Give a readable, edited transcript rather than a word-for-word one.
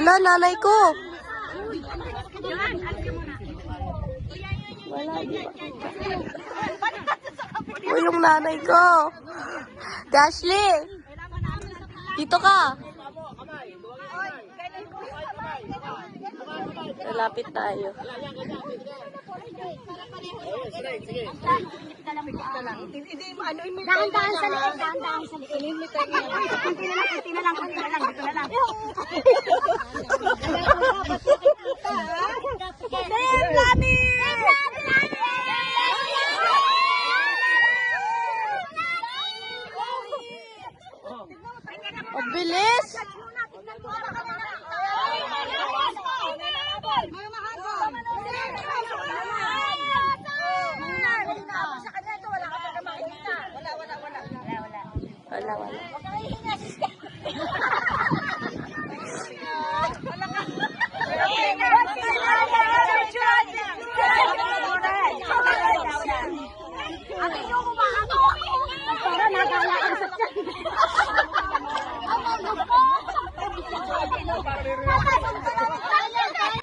Hala, nanay ko. Wala, di ba? O, yung nanay ko. Dashley, dito ka. Malapit tayo. Dahan-dahan sa liit, dahan-dahan sa liit. Kunti na lang, dito na lang. Damn, Lami! Ang bilis! Wala.